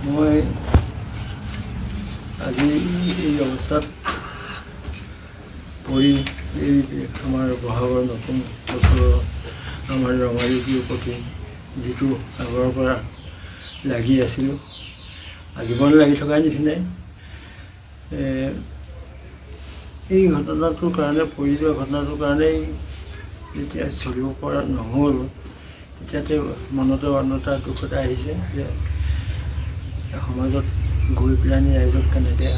মই আজি এই অৱস্থাত পৰি এই আমাৰ বহাগৰ নতুন বছৰৰ আমাৰ ৰঙালীৰ প্ৰতি যিটো আগৰ পৰা লাগি আছিলোঁ আজীৱন লাগি থকাৰ নিচিনাই এই ঘটনাটোৰ কাৰণে পৰি যোৱা ঘটনাটোৰ কাৰণেই যেতিয়া চলিব পৰা নহ'ল তেতিয়াতে মনতে অন্য এটা দুখ এটা আহিছে যে সমাজত গৈ পেলানি ৰাইজক কেনেকৈ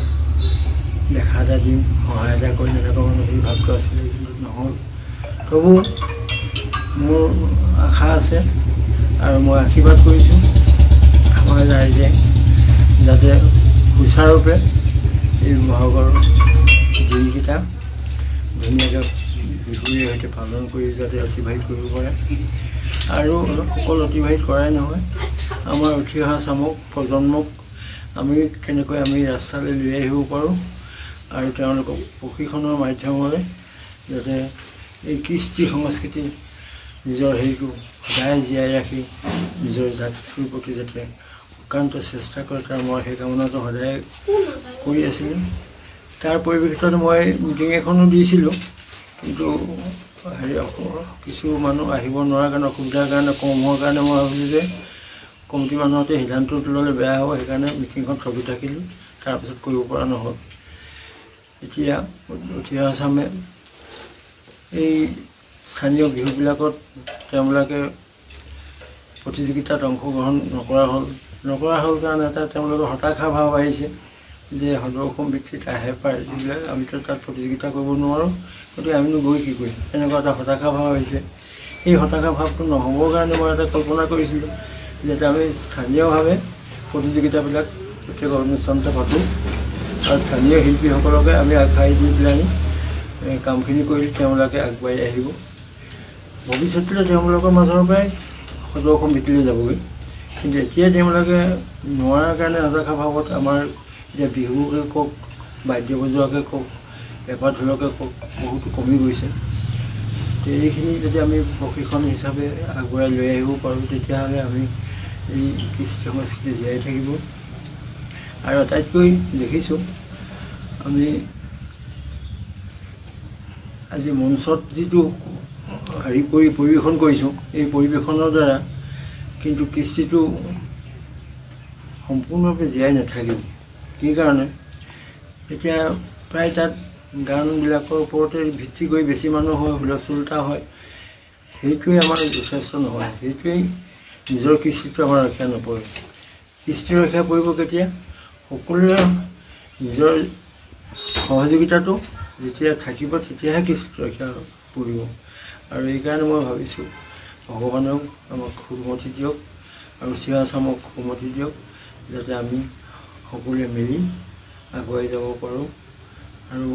দেখা এটা দিম সহায় এটা কৰিম এনেকুৱা মানে সেই ভাৱটো আছিলে কিন্তু নহ'ল তবু মোৰ আশা আছে আৰু মই আশীৰ্বাদ কৰিছোঁ আমাৰ ৰাইজে যাতে সুচাৰুৰূপে এই বহাগৰ দিনকেইটা ধুনীয়াকৈ বিহুৰ সৈতে পালন কৰি যাতে অতিবাহিত কৰিব পাৰে আৰু অকল অতিবাহিত কৰাই নহয় আমাৰ উঠি অহা চামক প্ৰজন্মক আমি কেনেকৈ আমি ৰাস্তালৈ লৈ আহিব পাৰোঁ আৰু তেওঁলোকক প্ৰশিক্ষণৰ মাধ্যমেৰে যাতে এই কৃষ্টি সংস্কৃতি নিজৰ হেৰিটো সদায় জীয়াই ৰাখি নিজৰ জাতিটোৰ প্ৰতি যাতে অক্লান্ত চেষ্টা কৰে তাৰ মই সেই কামনাটো সদায় কৰি আছিলোঁ তাৰ পৰিপ্ৰেক্ষিতত মই মিটিং এখনো দিছিলোঁ কিন্তু হেৰি কিছু মানুহ আহিব নোৱাৰাৰ কাৰণে অসুবিধাৰ কাৰণে কম হোৱাৰ কাৰণে মই ভাবিলোঁ যে কমিটি মানুহতে সিদ্ধান্তটো ল'লে বেয়া হ'ব সেইকাৰণে মিটিংখন থগি থাকিলোঁ তাৰপিছত কৰিব পৰা নহ'ল এতিয়া উঠি অহা চামে এই স্থানীয় বিহুবিলাকত তেওঁলোকে প্ৰতিযোগিতাত অংশগ্ৰহণ নকৰা হ'ল কাৰণে এটা তেওঁলোকৰ হতাশা ভাৱ আহিছে যে সদৌ অসম ভিত্তিত আহে পাৰে যিবিলাক আমিতো তাত প্ৰতিযোগিতা কৰিব নোৱাৰোঁ গতিকে আমিনো গৈ কি কৰিম এনেকুৱা এটা হতাশা ভাৱ আহিছে এই হতাশা ভাৱটো নহ'বৰ কাৰণে মই এটা কল্পনা কৰিছিলোঁ যাতে আমি স্থানীয়ভাৱে প্ৰতিযোগিতাবিলাক প্ৰত্যেক অনুষ্ঠানতে পাতোঁ আৰু স্থানীয় শিল্পীসকলকে আমি আগবাঢ়ি দি পেলাই কামখিনি কৰি তেওঁলোকে আগবাঢ়ি আহিব ভৱিষ্যতলৈ তেওঁলোকৰ মাজৰ পৰাই সদৌ অসম ভিত্তিলৈ যাবগৈ কিন্তু এতিয়া তেওঁলোকে নোৱাৰাৰ কাৰণে হতাশা ভাৱত আমাৰ এতিয়া বিহুকে কওক বাদ্য বজোৱাকে কওক পেপা ঢোলকে কওক বহুতো কমি গৈছে তো এইখিনি যদি আমি প্ৰশিক্ষণ হিচাপে আগুৱাই লৈ আহিব পাৰোঁ তেতিয়াহ'লে আমি এই কৃষ্টি সংস্কৃতি জীয়াই থাকিব আৰু আটাইতকৈ দেখিছোঁ আমি আজি মঞ্চত যিটো হেৰি পৰিৱেশন কৰিছোঁ এই পৰিৱেশনৰ দ্বাৰা কিন্তু কৃষ্টিটো সম্পূৰ্ণৰূপে জীয়াই নাথাকিব কি কাৰণে এতিয়া প্ৰায় তাত গানবিলাকৰ ওপৰতে ভিত্তি কৰি বেছি মানুহ হয় হুলস্থুলতা হয় সেইটোৱে আমাৰ যথেষ্ট নহয় সেইটোৱেই নিজৰ কৃষ্টিটো আমাৰ ৰক্ষা নপৰে কৃষ্টি ৰক্ষা কৰিব কেতিয়া সকলোৱে নিজৰ সহযোগিতাটো যেতিয়া থাকিব তেতিয়াহে কৃষ্টি ৰক্ষা পৰিব আৰু এইকাৰণে মই ভাবিছোঁ ভগৱানেও আমাক সুমতি দিয়ক আৰু চিৰা চামক সুমতি দিয়ক যাতে আমি সকলোৱে মিলি আগুৱাই যাব পাৰোঁ আৰু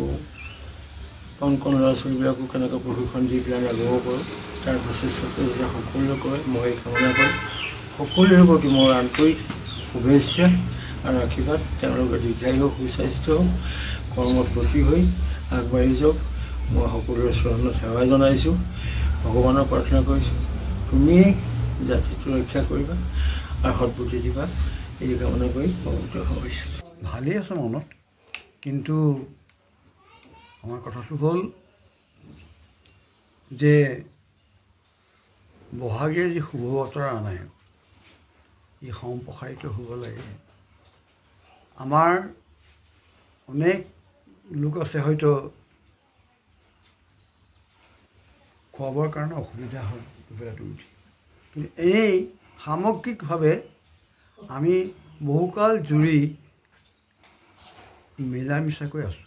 কণ কণ ল'ৰা ছোৱালীবিলাকো কেনেকৈ প্ৰশিক্ষণ দি পেলাই আমি আগুৱাব পাৰোঁ তাৰ প্ৰচেষ্টাটো যাতে সকলোৱে কৰে মই কামনা কৰোঁ সকলোৰে প্ৰতি মোৰ আন্তৰিক শুভেচ্ছা আৰু আশীৰ্বাদ তেওঁলোকে দীৰ্ঘায়ু সুস্বাস্থ্য কৰ্মত গতি হৈ আগবাঢ়ি যাওক মই সকলোৰে চৰণত সেৱা জনাইছোঁ ভগৱানক প্ৰাৰ্থনা কৰিছোঁ তুমিয়েই জাতিটো ৰক্ষা কৰিবা আৰু সদ্বুদ্ধি দিবা এই কামনা কৰি পবিত্ৰ হৈছোঁ ভালেই আছে মনত কিন্তু আমাৰ কথাটো হ'ল যে বহাগে যি শুভ বতৰা আনে ই সম্প্ৰসাৰিত হ'ব লাগে আমাৰ অনেক লোক আছে হয়তো খোৱা বোৱাৰ কাৰণে অসুবিধা হয় দুবেলাটো উঠি কিন্তু এই সামগ্ৰিকভাৱে আমি বহুকাল জুৰি মিলা মিছাকৈ আছোঁ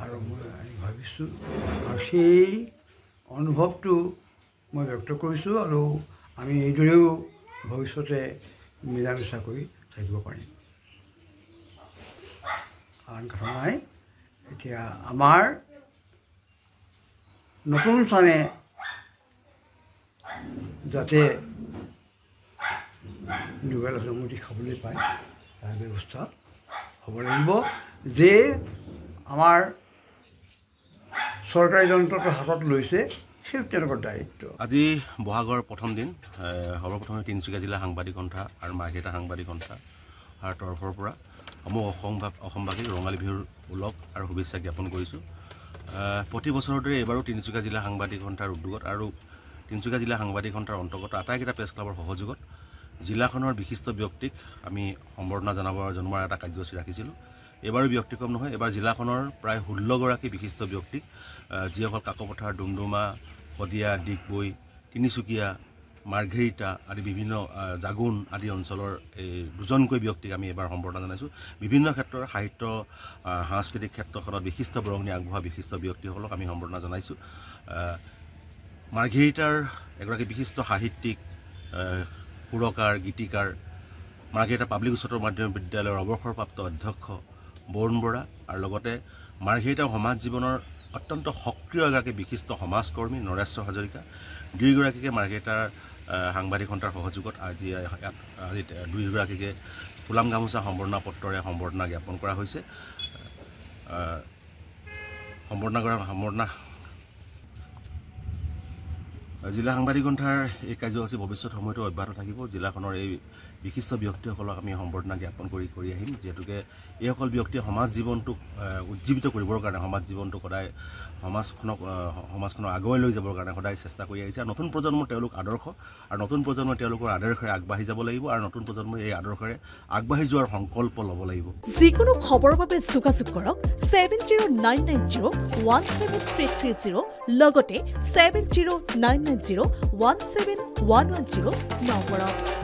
আৰু মই ভাবিছোঁ আৰু সেই অনুভৱটো মই ব্যক্ত কৰিছোঁ আৰু আমি এইদৰেও ভৱিষ্যতে মিলা মিছা কৰি থাকিব পাৰিম আন কথা নাই এতিয়া আমাৰ নতুন চানে যাতে দুবেলা জমতি খাবলৈ পায় তাৰ ব্যৱস্থা হ'ব লাগিব যে আমাৰ চৰকাৰী যন্ত্ৰটো হাতত লৈছে সেইটো তেওঁলোকৰ দায়িত্ব আজি বহাগৰ প্ৰথম দিন সৰ্বপ্ৰথমে তিনিচুকীয়া জিলা সাংবাদিক সন্থা আৰু মাৰ্ঘেৰিটা সাংবাদিক সন্থা তৰফৰ পৰা সমূহ অসমবাসীক ৰঙালী বিহুৰ ওলগ আৰু শুভেচ্ছা জ্ঞাপন কৰিছোঁ। প্ৰতি বছৰৰ দৰে এইবাৰো তিনিচুকীয়া জিলা সাংবাদিক সন্থাৰ উদ্যোগত আৰু তিনিচুকীয়া জিলা সাংবাদিক সন্থাৰ অন্তৰ্গত আটাইকেইটা প্ৰেছ ক্লাবৰ সহযোগত জিলাখনৰ বিশিষ্ট ব্যক্তিক আমি সম্বৰ্ধনা জনোৱাৰ এটা কাৰ্যসূচী ৰাখিছিলোঁ। এইবাৰো ব্যক্তিক্ৰম নহয়, এইবাৰ জিলাখনৰ প্ৰায় 16 গৰাকী বিশিষ্ট ব্যক্তিক যিসকল কাকপথাৰ, ডুমডুমা, শদিয়া, ডিগবৈ, তিনিচুকীয়া, মাৰ্ঘেৰিটা আদি বিভিন্ন জাগুন আদি অঞ্চলৰ এই 2জনকৈ ব্যক্তিক আমি এবাৰ সম্বৰ্ধনা জনাইছোঁ। বিভিন্ন ক্ষেত্ৰৰ সাহিত্য সাংস্কৃতিক ক্ষেত্ৰখনত বিশিষ্ট বৰঙণি আগবঢ়োৱা বিশিষ্ট ব্যক্তিসকলক আমি সম্বৰ্ধনা জনাইছোঁ। মাৰ্ঘেৰিটাৰ এগৰাকী বিশিষ্ট সাহিত্যিক, সুৰকাৰ, গীতিকাৰ, মাৰ্ঘেৰিটা পাব্লিক উচ্চতৰ মাধ্যমিক বিদ্যালয়ৰ অৱসৰপ্ৰাপ্ত অধ্যক্ষ বৰুণ বৰা আৰু লগতে মাৰ্ঘেৰিটাৰ সমাজ জীৱনৰ অত্যন্ত সক্ৰিয় এগৰাকী বিশিষ্ট সমাজকৰ্মী নৰেশ্বৰ হাজৰিকা, দুয়োগৰাকীকে মাৰ্ঘেৰিটাৰ সাংবাদিক সন্থাৰ সহযোগত আজি দুয়োগৰাকীকে ফুলাম গামোচা সম্বৰ্ধনা পত্ৰৰে সম্বৰ্ধনা জ্ঞাপন কৰা হৈছে। জিলা সাংবাদিক সন্থাৰ এই কাৰ্যসূচী ভৱিষ্যত সময়তো অব্যাহত থাকিব। জিলাখনৰ এই বিশিষ্ট ব্যক্তিসকলক আমি সম্বৰ্ধনা জ্ঞাপন কৰি আহিম, যিহেতুকে এইসকল ব্যক্তিয়ে সমাজ জীৱনটোক উজ্জীৱিত কৰিবৰ কাৰণে, সমাজ জীৱনটোক সদায় সমাজখনক আগুৱাই লৈ যাবৰ কাৰণে সদায় চেষ্টা কৰি আহিছে। আৰু নতুন প্ৰজন্মৰ তেওঁলোক আদৰ্শ, আৰু নতুন প্ৰজন্মই তেওঁলোকৰ আদৰ্শৰে আগবাঢ়ি যাব লাগিব, আৰু নতুন প্ৰজন্মই এই আদৰ্শৰে আগবাঢ়ি যোৱাৰ সংকল্প ল'ব লাগিব। যিকোনো খবৰৰ বাবে যোগাযোগ কৰক 7099017330 লগতে 7099017110 নম্বৰত।